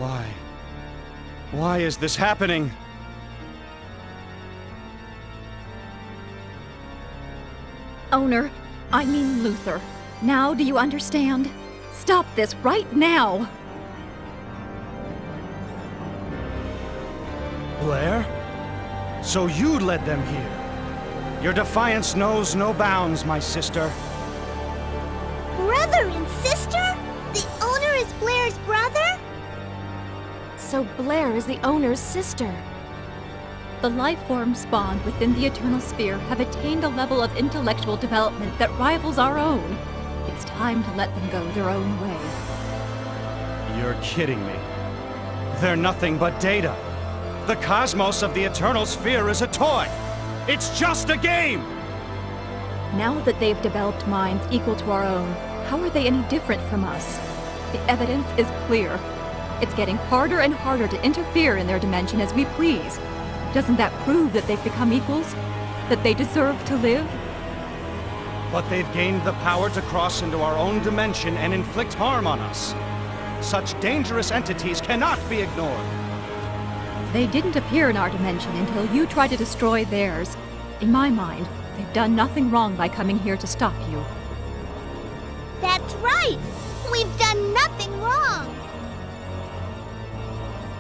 Why? Why is this happening? Owner, I mean Luther. Now do you understand? Stop this right now! Blair? So you led them here. Your defiance knows no bounds, my sister. Brother and sister? The owner is Blair's brother? So Blair is the owner's sister. The life forms spawned within the Eternal Sphere have attained a level of intellectual development that rivals our own. It's time to let them go their own way. You're kidding me. They're nothing but data. The cosmos of the Eternal Sphere is a toy. It's just a game! Now that they've developed minds equal to our own, how are they any different from us? The evidence is clear. It's getting harder and harder to interfere in their dimension as we please. Doesn't that prove that they've become equals? That they deserve to live? But they've gained the power to cross into our own dimension and inflict harm on us. Such dangerous entities cannot be ignored. They didn't appear in our dimension until you tried to destroy theirs. In my mind, they've done nothing wrong by coming here to stop you. That's right! We've done nothing wrong!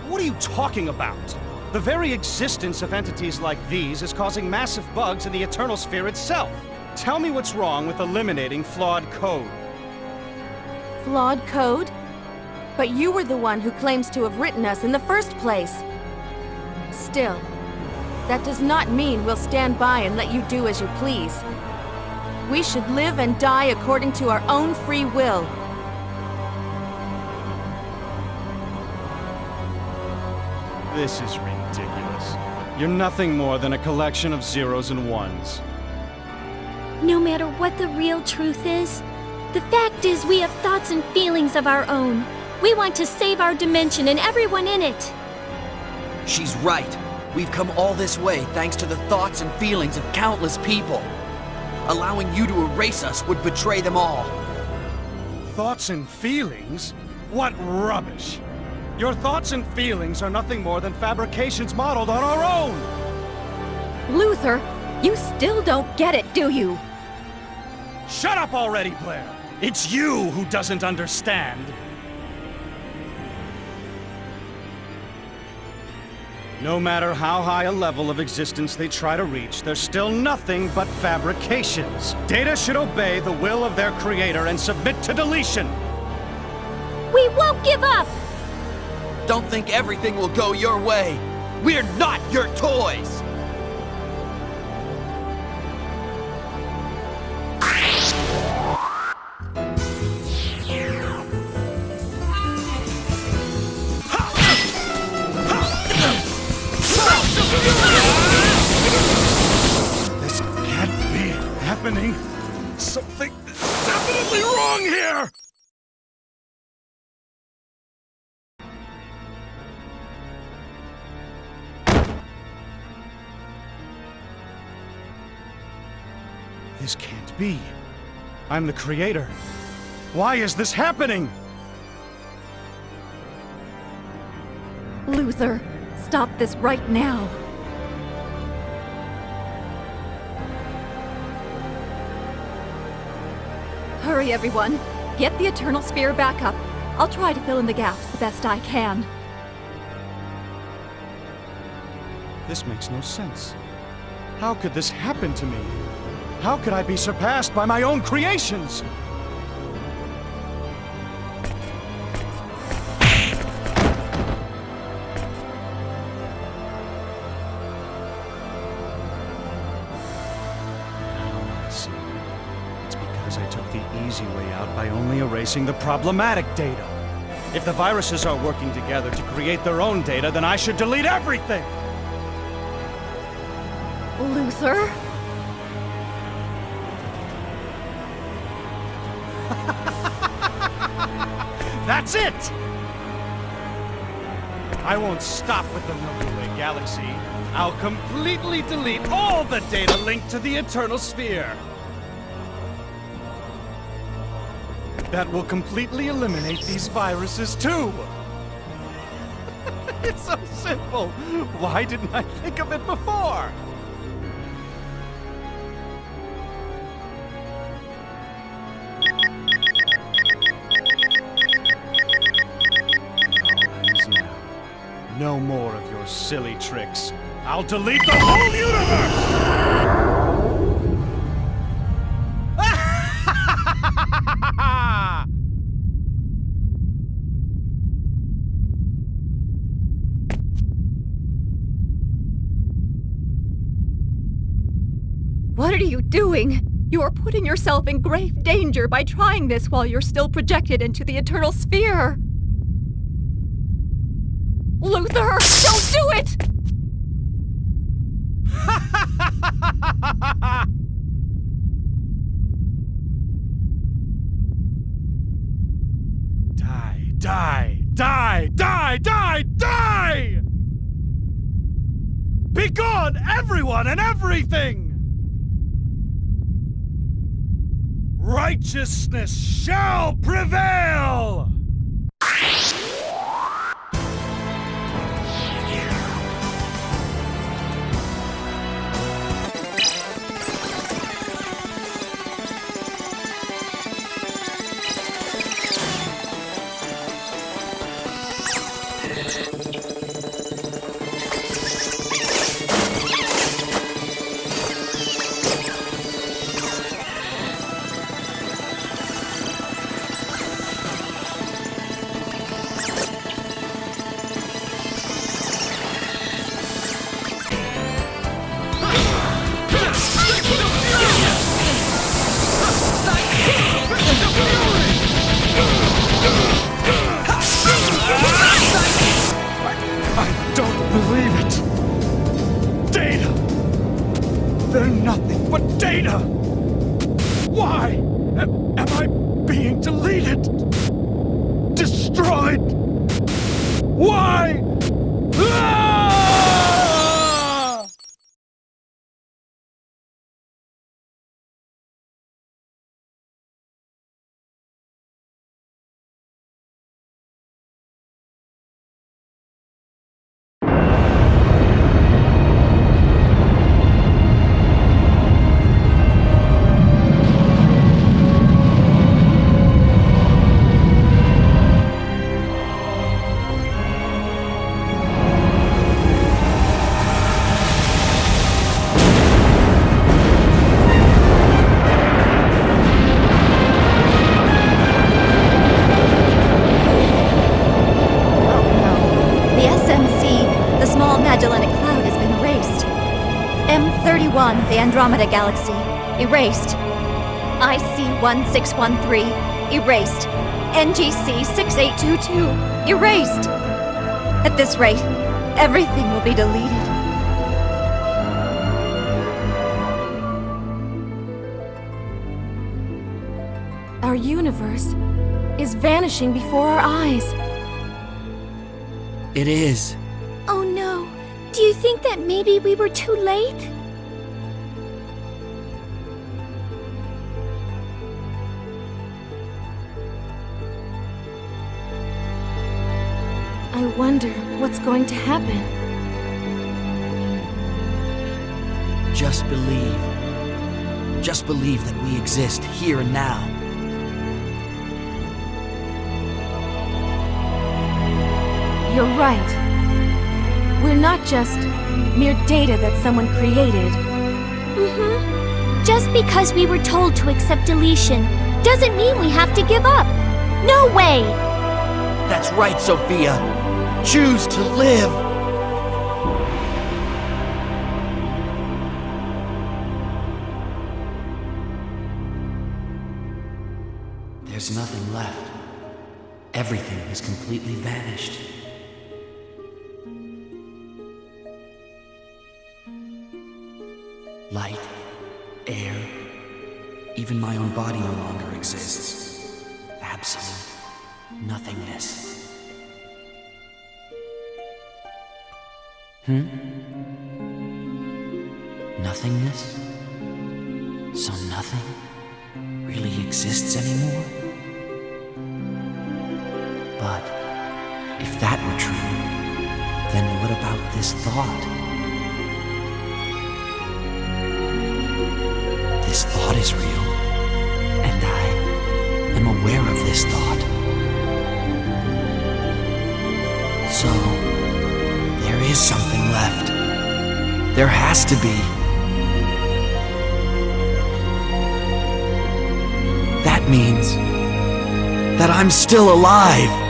What are you talking about? The very existence of entities like these is causing massive bugs in the Eternal Sphere itself. Tell me what's wrong with eliminating flawed code. Flawed code? But you were the one who claims to have written us in the first place. Still, that does not mean we'll stand by and let you do as you please. We should live and die according to our own free will. This is ridiculous. You're nothing more than a collection of zeros and ones. No matter what the real truth is, the fact is we have thoughts and feelings of our own. We want to save our dimension and everyone in it. She's right. We've come all this way thanks to the thoughts and feelings of countless people. Allowing you to erase us would betray them all. Thoughts and feelings? What rubbish! Your thoughts and feelings are nothing more than fabrications modeled on our own! Luther, you still don't get it, do you? Shut up already, Blair! It's you who doesn't understand! No matter how high a level of existence they try to reach, they're still nothing but fabrications. Data should obey the will of their creator and submit to deletion! We won't give up! Don't think everything will go your way. We're not your toys! This can't be happening. Something is definitely wrong here! This can't be. I'm the creator. Why is this happening? Luther, stop this right now. Hurry, everyone. Get the Eternal Sphere back up. I'll try to fill in the gaps the best I can. This makes no sense. How could this happen to me? How could I be surpassed by my own creations? Now I see. It's because I took the easy way out by only erasing the problematic data. If the viruses are working together to create their own data, then I should delete everything! Luther? That's it! I won't stop with the Milky Way galaxy. I'll completely delete all the data linked to the Eternal Sphere. That will completely eliminate these viruses too. It's so simple. Why didn't I think of it before? It all ends now. No more of your silly tricks. I'll delete the whole universe! What are you doing? You are putting yourself in grave danger by trying this while you're still projected into the Eternal Sphere. Luther, don't do it! Die! Die! Die! Die! Die! Be gone, everyone and everything! Righteousness shall prevail! They're nothing but data! Why am I being deleted? Destroyed? Why? Ah! M31, the Andromeda Galaxy, erased. IC1613, erased. NGC 6822, erased. At this rate, everything will be deleted. Our universe is vanishing before our eyes. It is. Oh no. Do you think that maybe we were too late? I wonder what's going to happen. Just believe. Just believe that we exist here and now. You're right. We're not just mere data that someone created. Just because we were told to accept deletion doesn't mean we have to give up. No way! That's right, Sophia. Choose to live. There's nothing left. Everything has completely vanished. Light, air, even my own body no longer exists. Absolute nothingness. Nothingness? So nothing really exists anymore? But if that were true, what about this thought? This thought is real, and I am aware of this thought. So, there is something left. There has to be. That means that I'm still alive.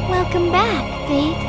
Welcome back, Fate.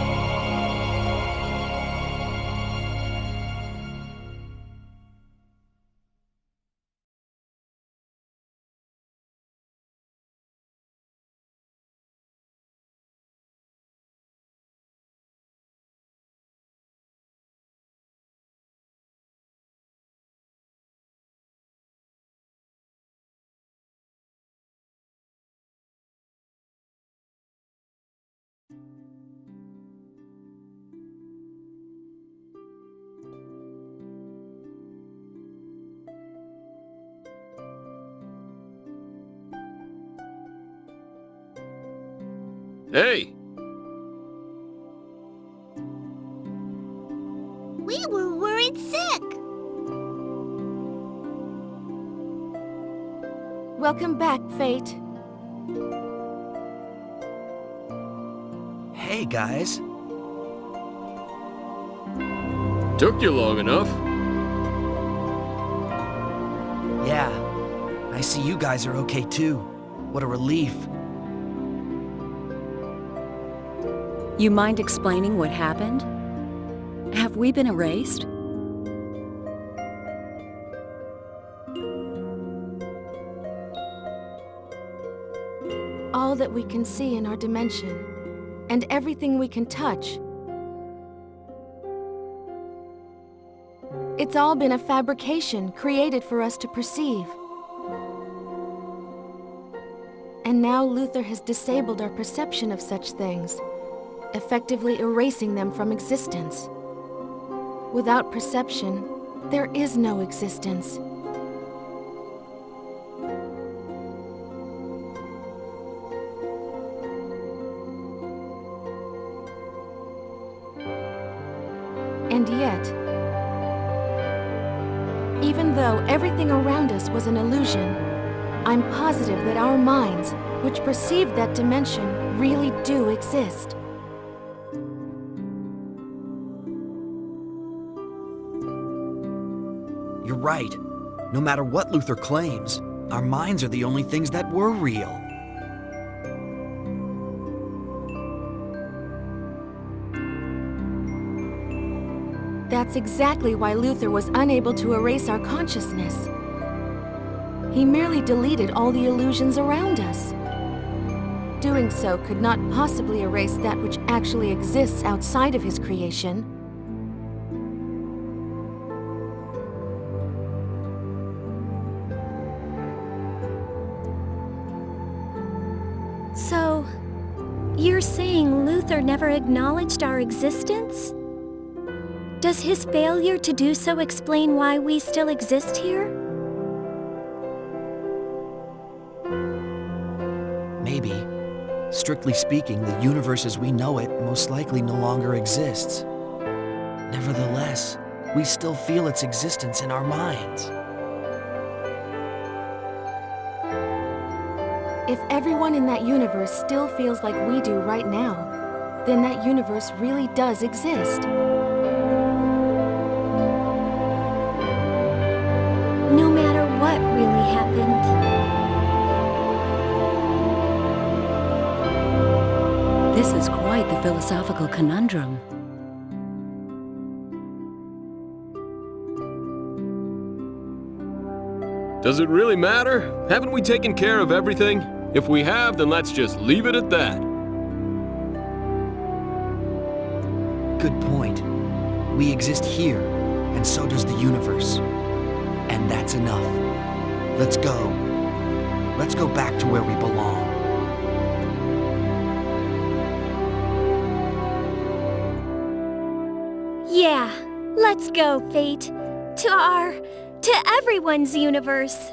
Hey! We were worried sick. Welcome back, Fate. Hey, guys. Took you long enough. Yeah, I see you guys are okay too. What a relief. You mind explaining what happened? Have we been erased? All that we can see in our dimension, and everything we can touch. It's all been a fabrication created for us to perceive. And now Luther has disabled our perception of such things, effectively erasing them from existence. Without perception, there is no existence. And yet, even though everything around us was an illusion, I'm positive that our minds, which perceived that dimension, really do exist. You're right. No matter what Luther claims, our minds are the only things that were real. That's exactly why Luther was unable to erase our consciousness. He merely deleted all the illusions around us. Doing so could not possibly erase that which actually exists outside of his creation. So, you're saying Luther never acknowledged our existence? Does his failure to do so explain why we still exist here? Maybe. Strictly speaking, the universe as we know it most likely no longer exists. Nevertheless, we still feel its existence in our minds. If everyone in that universe still feels like we do right now, then that universe really does exist. No matter what really happened. This is quite the philosophical conundrum. Does it really matter? Haven't we taken care of everything? If we have, then let's just leave it at that. Good point. We exist here, and so does the universe. And that's enough. Let's go. Let's go back to where we belong. Yeah, let's go, Fate. To everyone's universe.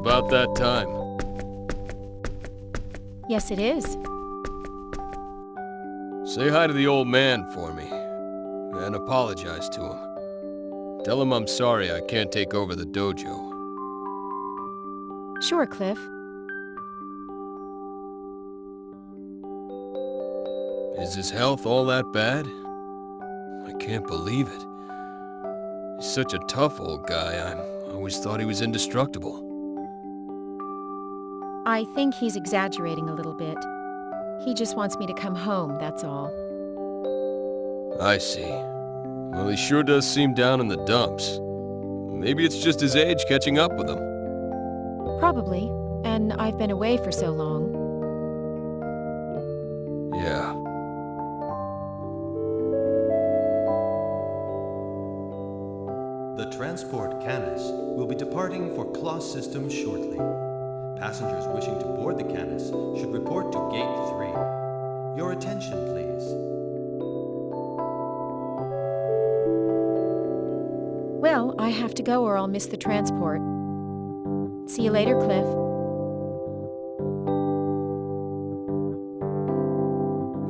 about that time. Yes, it is. Say hi to the old man for me, and apologize to him. Tell him I'm sorry I can't take over the dojo. Sure, Cliff. Is his health all that bad? I can't believe it. He's such a tough old guy. I always thought he was indestructible. I think he's exaggerating a little bit. He just wants me to come home, that's all. I see. Well, he sure does seem down in the dumps. Maybe it's just his age catching up with him. Probably. And I've been away for so long. Yeah. The transport Canis will be departing for Kloss System shortly. Passengers wishing to board the Canis should report to Gate 3. Your attention, please. Well, I have to go or I'll miss the transport. See you later, Cliff.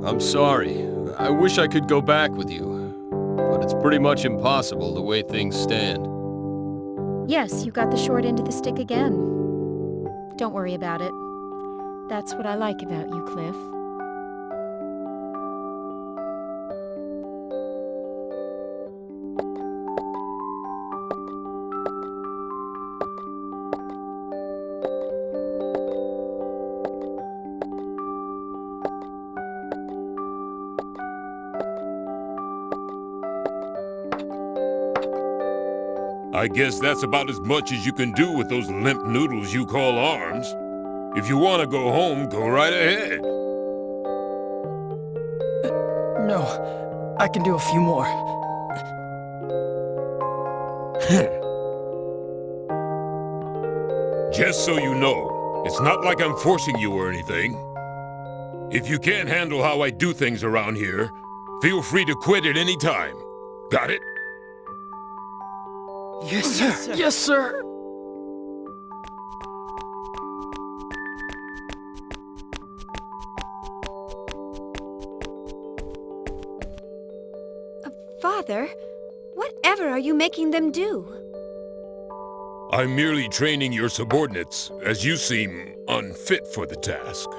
I'm sorry. I wish I could go back with you, but it's pretty much impossible the way things stand. Yes, you got the short end of the stick again. Don't worry about it. That's what I like about you, Cliff. I guess that's about as much as you can do with those limp noodles you call arms. If you want to go home, go right ahead. No, I can do a few more. Just so you know, it's not like I'm forcing you or anything. If you can't handle how I do things around here, feel free to quit at any time. Got it? Yes, sir. Yes, sir. Father, whatever are you making them do? I'm merely training your subordinates, as you seem unfit for the task.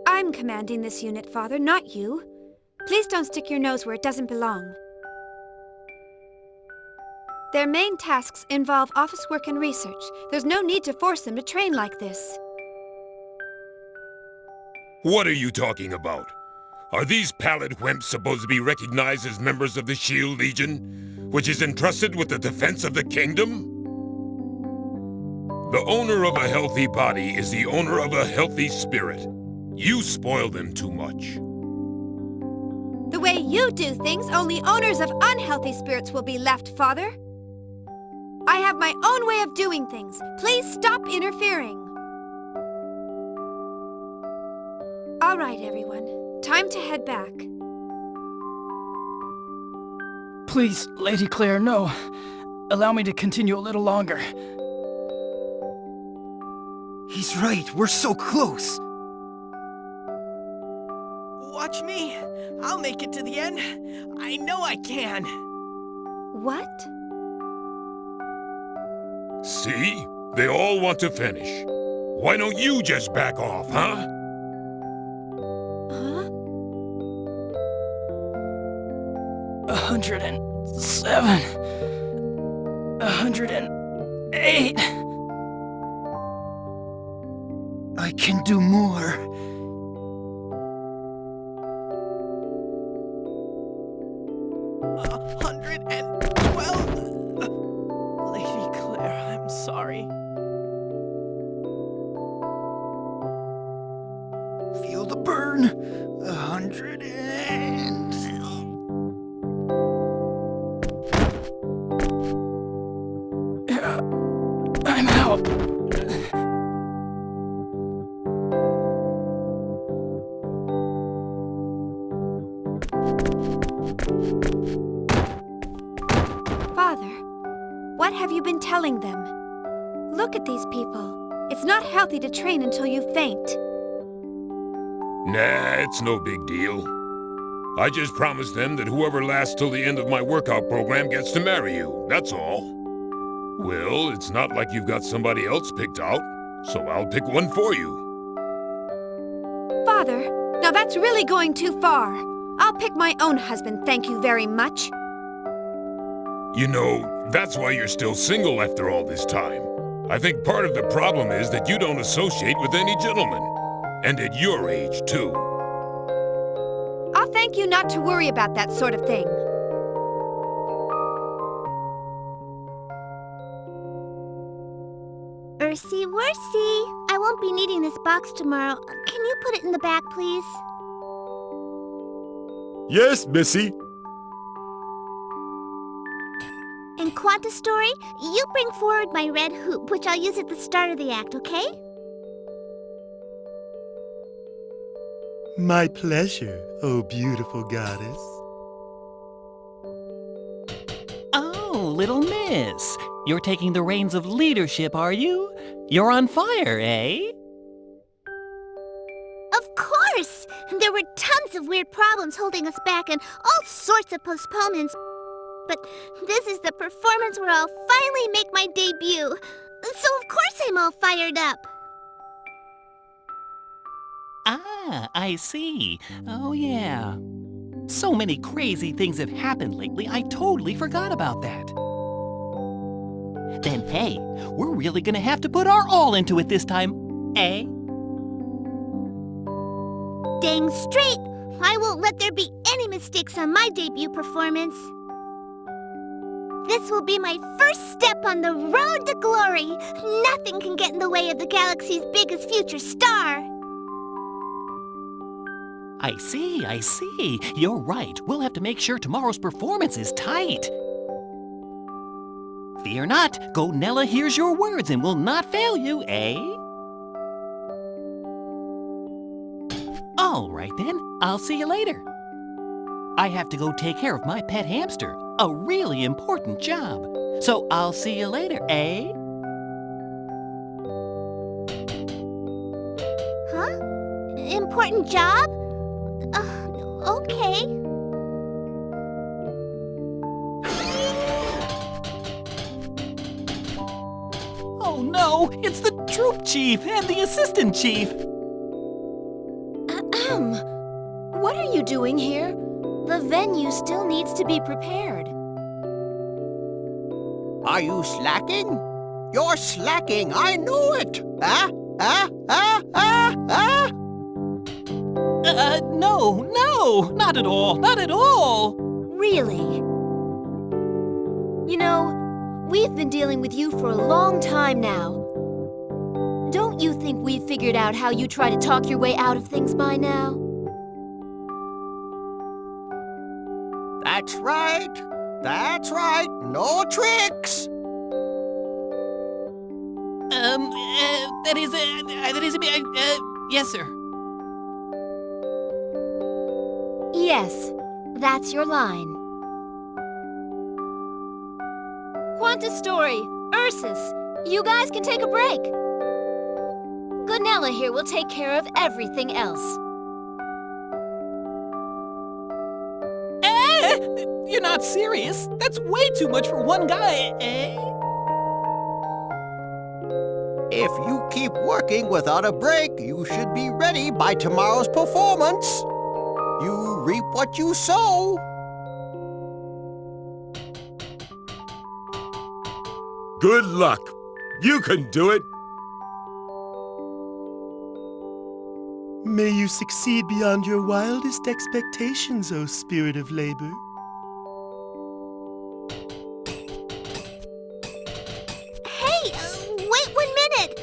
I'm commanding this unit, Father, not you. Please don't stick your nose where it doesn't belong. Their main tasks involve office work and research. There's no need to force them to train like this. What are you talking about? Are these pallid wimps supposed to be recognized as members of the Shield Legion, which is entrusted with the defense of the kingdom? The owner of a healthy body is the owner of a healthy spirit. You spoil them too much. The way you do things, only owners of unhealthy spirits will be left, Father. I have my own way of doing things. Please stop interfering. All right, everyone. Time to head back. Please, Lady Claire, no. Allow me to continue a little longer. He's right, we're so close. Watch me. I'll make it to the end. I know I can. What? See? They all want to finish. Why don't you just back off, huh? Huh? 107. 108. I can do more. Sorry. Feel the burn. 100 and... I'm out. What have you been telling them? Look at these people. It's not healthy to train until you faint. Nah, it's no big deal. I just promised them that whoever lasts till the end of my workout program gets to marry you, that's all. Well, it's not like you've got somebody else picked out, so I'll pick one for you. Father, now that's really going too far. I'll pick my own husband, thank you very much. You know, that's why you're still single after all this time. I think part of the problem is that you don't associate with any gentlemen. And at your age, too. I'll thank you not to worry about that sort of thing. Ursie Wursy, I won't be needing this box tomorrow. Can you put it in the back, please? Yes, Missy. In Quanta Story, you bring forward my red hoop, which I'll use at the start of the act, okay? My pleasure, oh beautiful goddess. Oh, little miss. You're taking the reins of leadership, are you? You're on fire, eh? Of course! There were tons of weird problems holding us back and all sorts of postponements. But this is the performance where I'll finally make my debut. So of course I'm all fired up. Ah, I see. Oh, yeah. So many crazy things have happened lately, I totally forgot about that. Then, hey, we're really gonna have to put our all into it this time, eh? Dang straight! I won't let there be any mistakes on my debut performance. This will be my first step on the road to glory. Nothing can get in the way of the galaxy's biggest future star. I see. You're right. We'll have to make sure tomorrow's performance is tight. Fear not. Gonella hears your words and will not fail you, eh? All right, then. I'll see you later. I have to go take care of my pet hamster. A really important job. So I'll see you later, eh? Huh? Important job? Okay. Oh no! It's the troop chief and the assistant chief! Ahem. What are you doing here? The venue still needs to be prepared. Are you slacking? You're slacking, I know it! No, not at all. Really? You know, we've been dealing with you for a long time now. Don't you think we've figured out how you try to talk your way out of things by now? That's right. No tricks. Yes, sir. Yes, that's your line. Quanta Story, Ursus, you guys can take a break. Gonella here will take care of everything else. You're not serious? That's way too much for one guy, eh? If you keep working without a break, you should be ready by tomorrow's performance. You reap what you sow. Good luck. You can do it. May you succeed beyond your wildest expectations, O Spirit of Labor. Hey, wait 1 minute!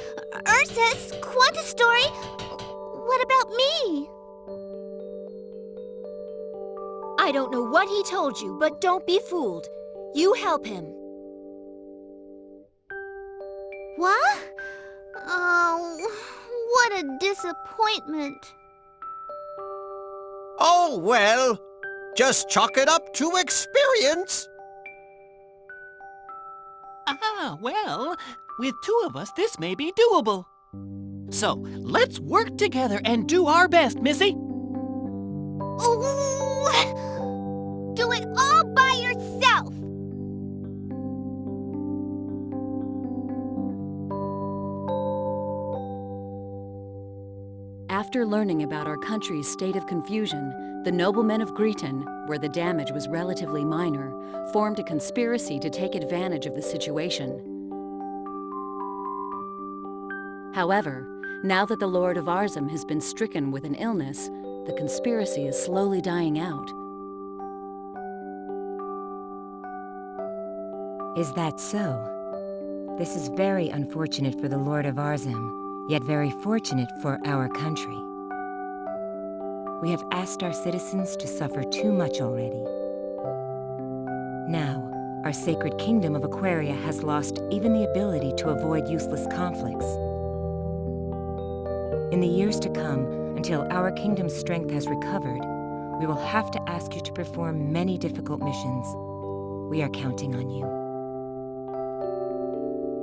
Ursus, Quanta Story, what about me? I don't know what he told you, but don't be fooled. You help him. What? Oh, what a disappointment. Oh, well, just chalk it up to experience. Well, with two of us, this may be doable. So, let's work together and do our best, Missy. Ooh! Do it all by yourself! After learning about our country's state of confusion, the noblemen of Greeton, where the damage was relatively minor, formed a conspiracy to take advantage of the situation. However, now that the Lord of Arzum has been stricken with an illness, the conspiracy is slowly dying out. Is that so? This is very unfortunate for the Lord of Arzum, yet very fortunate for our country. We have asked our citizens to suffer too much already. Now, our sacred kingdom of Aquaria has lost even the ability to avoid useless conflicts. In the years to come, until our kingdom's strength has recovered, we will have to ask you to perform many difficult missions. We are counting on you.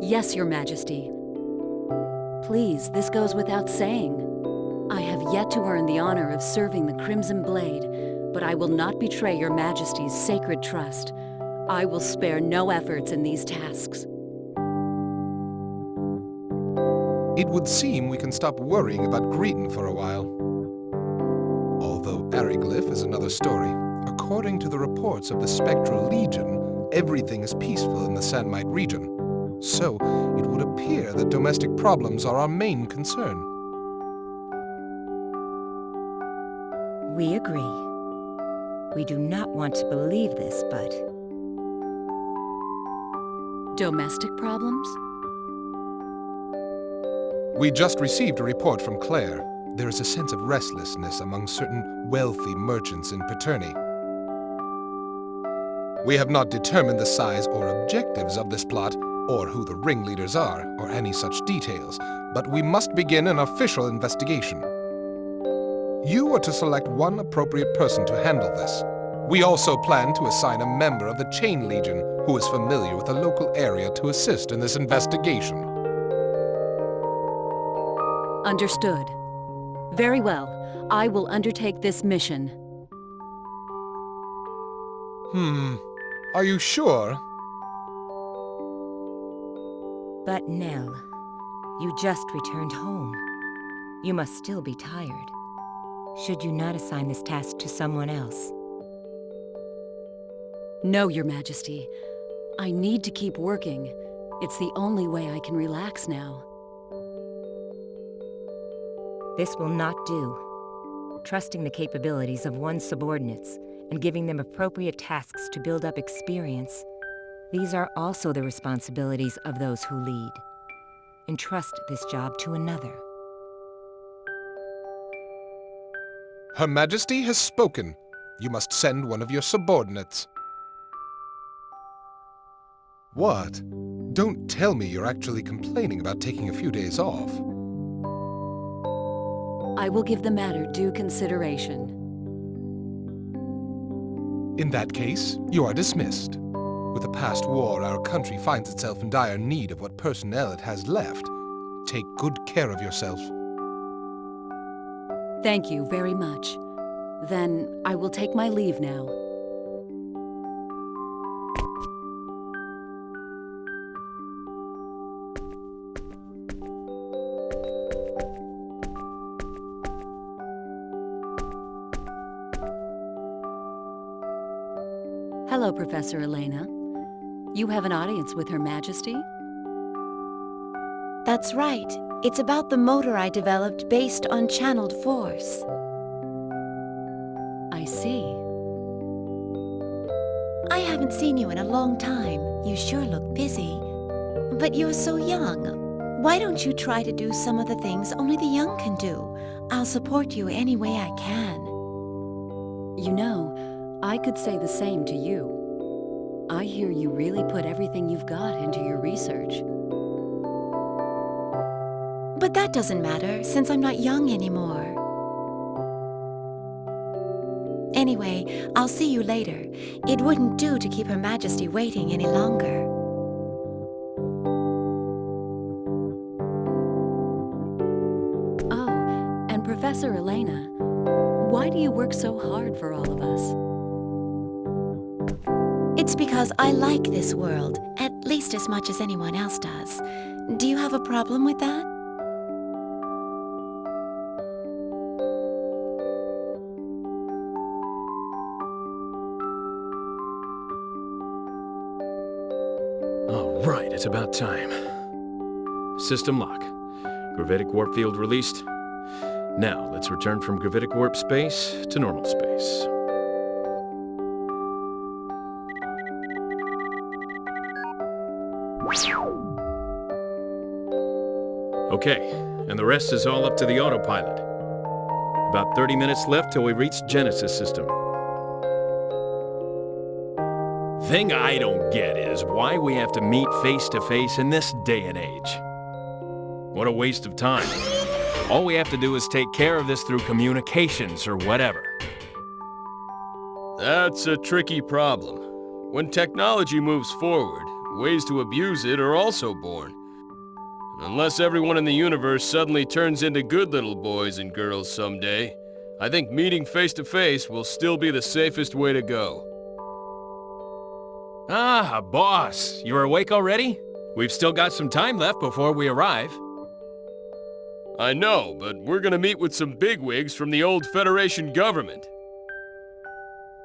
Yes, Your Majesty. Please, this goes without saying. I have yet to earn the honor of serving the Crimson Blade, but I will not betray Your Majesty's sacred trust. I will spare no efforts in these tasks. It would seem we can stop worrying about Greeton for a while. Although Ariglyph is another story. According to the reports of the Spectral Legion, everything is peaceful in the Sandmite region. So, it would appear that domestic problems are our main concern. We agree. We do not want to believe this, but... Domestic problems? We just received a report from Claire. There is a sense of restlessness among certain wealthy merchants in Paterni. We have not determined the size or objectives of this plot, or who the ringleaders are, or any such details, but we must begin an official investigation. You are to select one appropriate person to handle this. We also plan to assign a member of the Chain Legion who is familiar with the local area to assist in this investigation. Understood. Very well. I will undertake this mission. Are you sure? But Nell, you just returned home. You must still be tired. Should you not assign this task to someone else? No, Your Majesty. I need to keep working. It's the only way I can relax now. This will not do. Trusting the capabilities of one's subordinates and giving them appropriate tasks to build up experience, these are also the responsibilities of those who lead. Entrust this job to another. Her Majesty has spoken. You must send one of your subordinates. What? Don't tell me you're actually complaining about taking a few days off. I will give the matter due consideration. In that case, you are dismissed. With the past war, our country finds itself in dire need of what personnel it has left. Take good care of yourself. Thank you very much. Then I will take my leave now. Hello, Professor Elena. You have an audience with Her Majesty? That's right. It's about the motor I developed based on channeled force. I see. I haven't seen you in a long time. You sure look busy. But you're so young. Why don't you try to do some of the things only the young can do? I'll support you any way I can. You know, I could say the same to you. I hear you really put everything you've got into your research. But that doesn't matter, since I'm not young anymore. Anyway, I'll see you later. It wouldn't do to keep Her Majesty waiting any longer. Professor Elena, why do you work so hard for all of us? It's because I like this world, at least as much as anyone else does. Do you have a problem with that? All right, it's about time. System lock. Gravitic warp field released. Now, let's return from gravitic warp space to normal space. Okay, and the rest is all up to the autopilot. About 30 minutes left till we reach Genesis system. Thing I don't get is why we have to meet face to face in this day and age. What a waste of time. All we have to do is take care of this through communications or whatever. That's a tricky problem. When technology moves forward, ways to abuse it are also born. Unless everyone in the universe suddenly turns into good little boys and girls someday, I think meeting face to face will still be the safest way to go. Ah, boss, you're awake already? We've still got some time left before we arrive. I know, but we're gonna meet with some bigwigs from the old Federation government.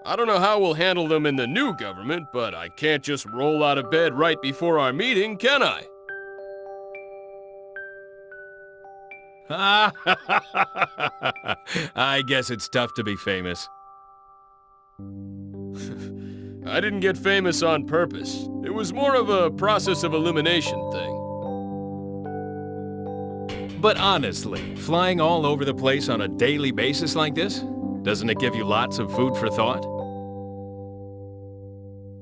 I don't know how we'll handle them in the new government, but I can't just roll out of bed right before our meeting, can I? I guess it's tough to be famous. I didn't get famous on purpose. It was more of a process of elimination thing. But honestly, flying all over the place on a daily basis like this, doesn't it give you lots of food for thought?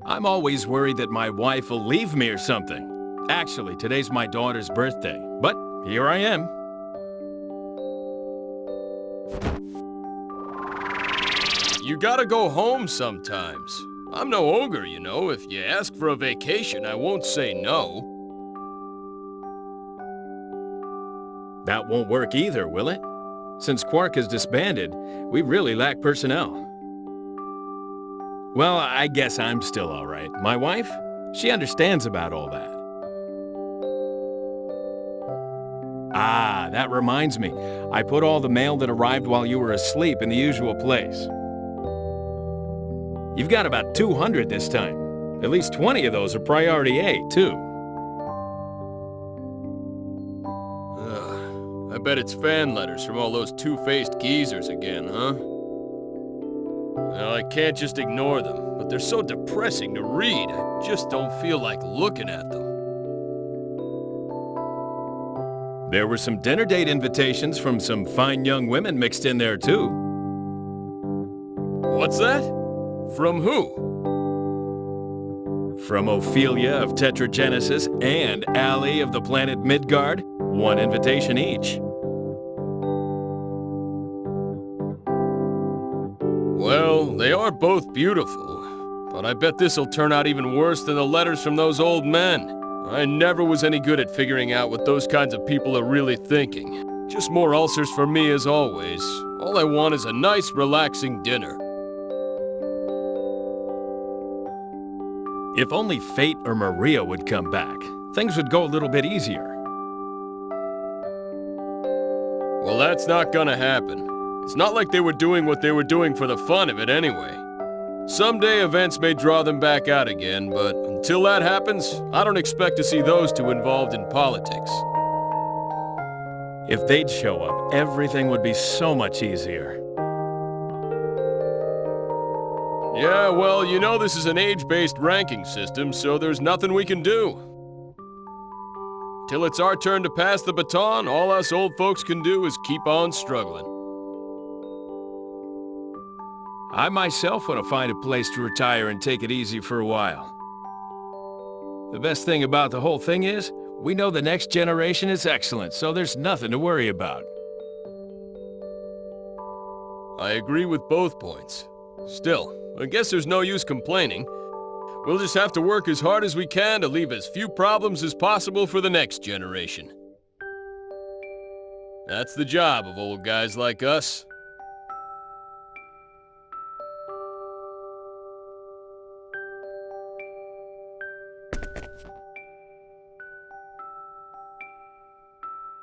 I'm always worried that my wife will leave me or something. Actually, today's my daughter's birthday, but here I am. You gotta go home sometimes. I'm no ogre, you know. If you ask for a vacation, I won't say no. That won't work either, will it? Since Quark is disbanded, we really lack personnel. Well, I guess I'm still all right. My wife? She understands about all that. Ah, that reminds me. I put all the mail that arrived while you were asleep in the usual place. You've got about 200 this time. At least 20 of those are priority A, too. I bet it's fan letters from all those two-faced geezers again, huh? Well, I can't just ignore them, but they're so depressing to read, I just don't feel like looking at them. There were some dinner date invitations from some fine young women mixed in there, too. What's that? From who? From Ophelia of Tetragenesis and Allie of the planet Midgard. One invitation each. Well, they are both beautiful, but I bet this'll turn out even worse than the letters from those old men. I never was any good at figuring out what those kinds of people are really thinking. Just more ulcers for me as always. All I want is a nice, relaxing dinner. If only Fate or Maria would come back, things would go a little bit easier. Well, that's not gonna happen. It's not like they were doing what they were doing for the fun of it anyway. Someday events may draw them back out again, but until that happens, I don't expect to see those two involved in politics. If they'd show up, everything would be so much easier. Yeah, well, you know this is an age-based ranking system, so there's nothing we can do. Till it's our turn to pass the baton, all us old folks can do is keep on struggling. I myself want to find a place to retire and take it easy for a while. The best thing about the whole thing is, we know the next generation is excellent, so there's nothing to worry about. I agree with both points. Still, I guess there's no use complaining. We'll just have to work as hard as we can to leave as few problems as possible for the next generation. That's the job of old guys like us.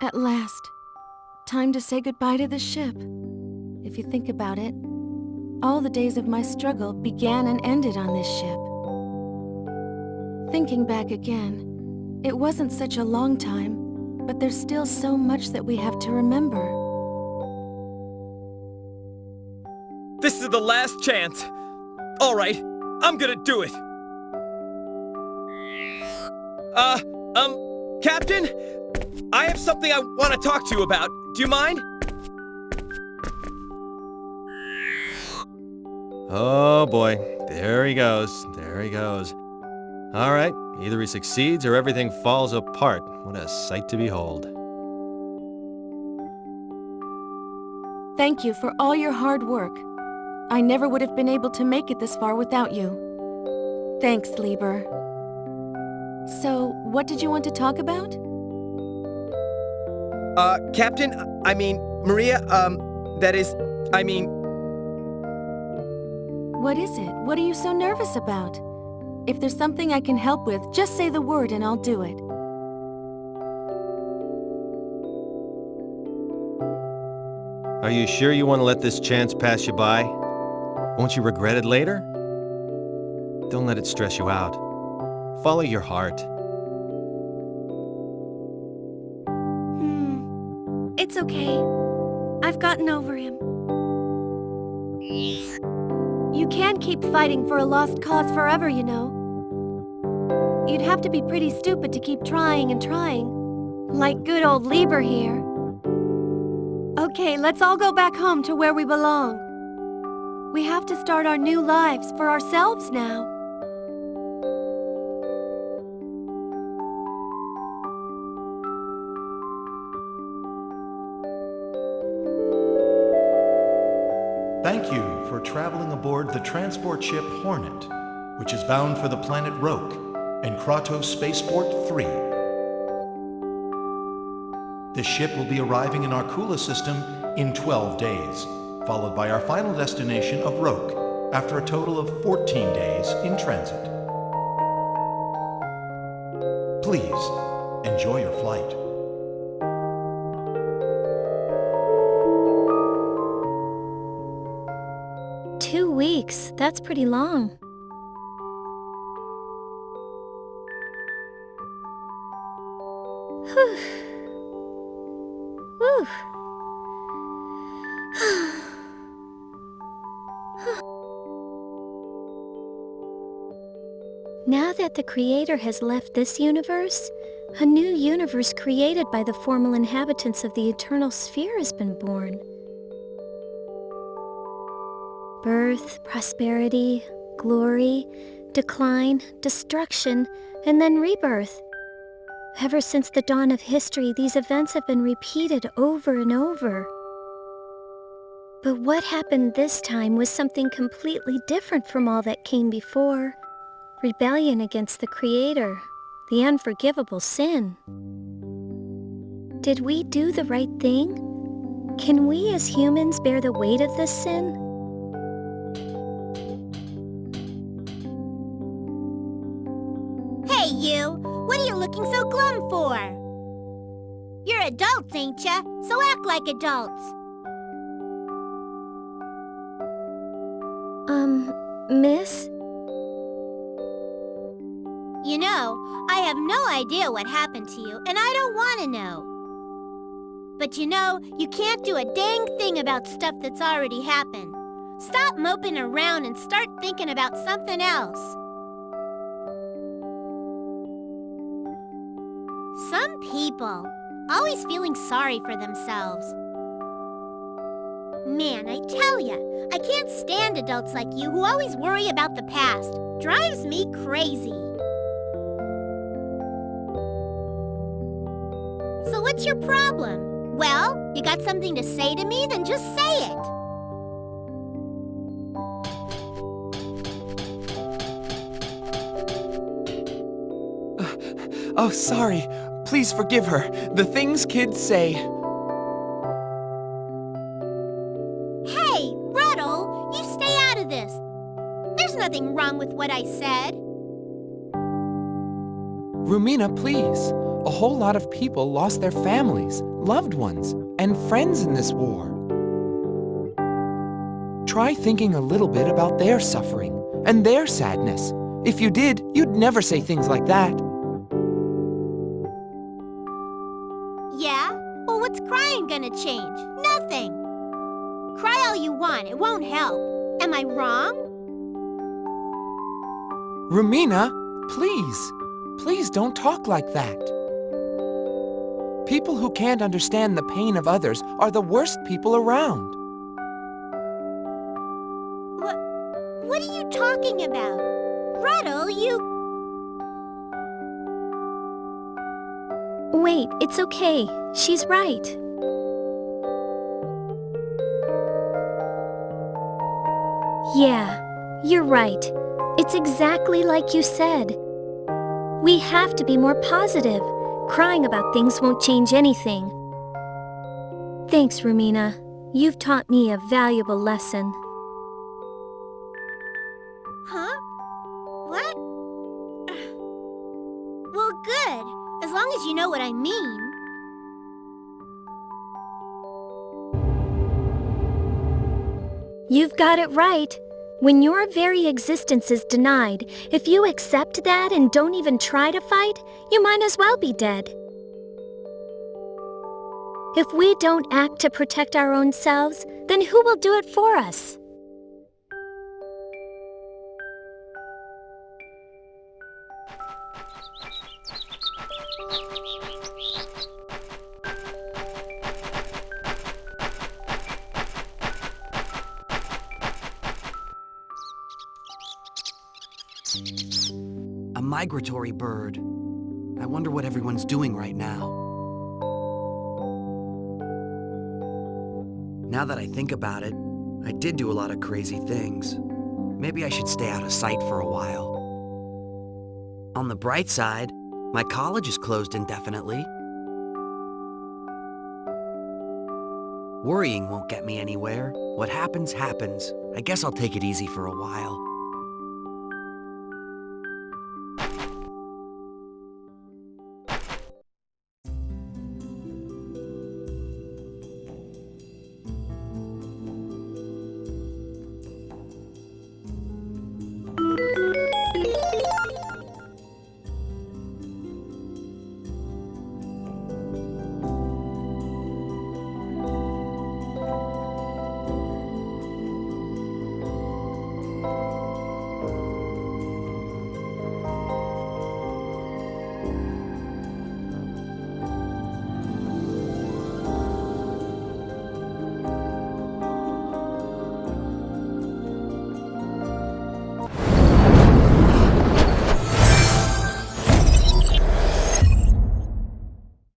At last. Time to say goodbye to the ship. If you think about it, all the days of my struggle began and ended on this ship. Thinking back again, it wasn't such a long time, but there's still so much that we have to remember. This is the last chance. All right, I'm gonna do it. Captain? I have something I want to talk to you about. Do you mind? Oh boy, there he goes, there he goes. All right, either he succeeds or everything falls apart. What a sight to behold. Thank you for all your hard work. I never would have been able to make it this far without you. Thanks, Lieber. So, what did you want to talk about? Captain, Maria, What is it? What are you so nervous about? If there's something I can help with, just say the word and I'll do it. Are you sure you want to let this chance pass you by? Won't you regret it later? Don't let it stress you out. Follow your heart. It's okay. I've gotten over him. You can't keep fighting for a lost cause forever, you know. You'd have to be pretty stupid to keep trying and trying. Like good old Lieber here. Okay, let's all go back home to where we belong. We have to start our new lives for ourselves now. Thank you for traveling aboard the transport ship Hornet, which is bound for the planet Roke and Kratos Spaceport 3. This ship will be arriving in Arcula system in 12 days, followed by our final destination of Roke after a total of 14 days in transit. Please, enjoy your flight. Weeks. That's pretty long. Whew. Whew. Now that the Creator has left this universe, a new universe created by the formal inhabitants of the Eternal Sphere has been born. Birth, prosperity, glory, decline, destruction, and then rebirth. Ever since the dawn of history, these events have been repeated over and over. But what happened this time was something completely different from all that came before. Rebellion against the Creator, the unforgivable sin. Did we do the right thing? Can we as humans bear the weight of this sin? Hey, you! What are you looking so glum for? You're adults, ain't ya? So act like adults. Miss? You know, I have no idea what happened to you, and I don't want to know. But you know, you can't do a dang thing about stuff that's already happened. Stop moping around and start thinking about something else. Some people, always feeling sorry for themselves. Man, I tell ya, I can't stand adults like you who always worry about the past. Drives me crazy. So what's your problem? Well, you got something to say to me? Then just say it. Oh, sorry. Please forgive her. The things kids say. this? There's nothing wrong with what I said. Rumina, please. A whole lot of people lost their families, loved ones, and friends in this war. Try thinking a little bit about their suffering and their sadness. If you did, you'd never say things like that. Yeah? Well, what's crying gonna change? Nothing. Cry all you want, it won't help. Am I wrong? Rumina, please. Please don't talk like that. People who can't understand the pain of others are the worst people around. What are you talking about? Ruddle, you... Wait, it's okay. She's right. Yeah, you're right. It's exactly like you said. We have to be more positive. Crying about things won't change anything. Thanks, Rumina. You've taught me a valuable lesson. Huh? What? Well, good. As long as you know what I mean. You've got it right. When your very existence is denied, if you accept that and don't even try to fight, you might as well be dead. If we don't act to protect our own selves, then who will do it for us? A migratory bird. I wonder what everyone's doing right now. Now that I think about it, I did do a lot of crazy things. Maybe I should stay out of sight for a while. On the bright side, my college is closed indefinitely. Worrying won't get me anywhere. What happens, happens. I guess I'll take it easy for a while.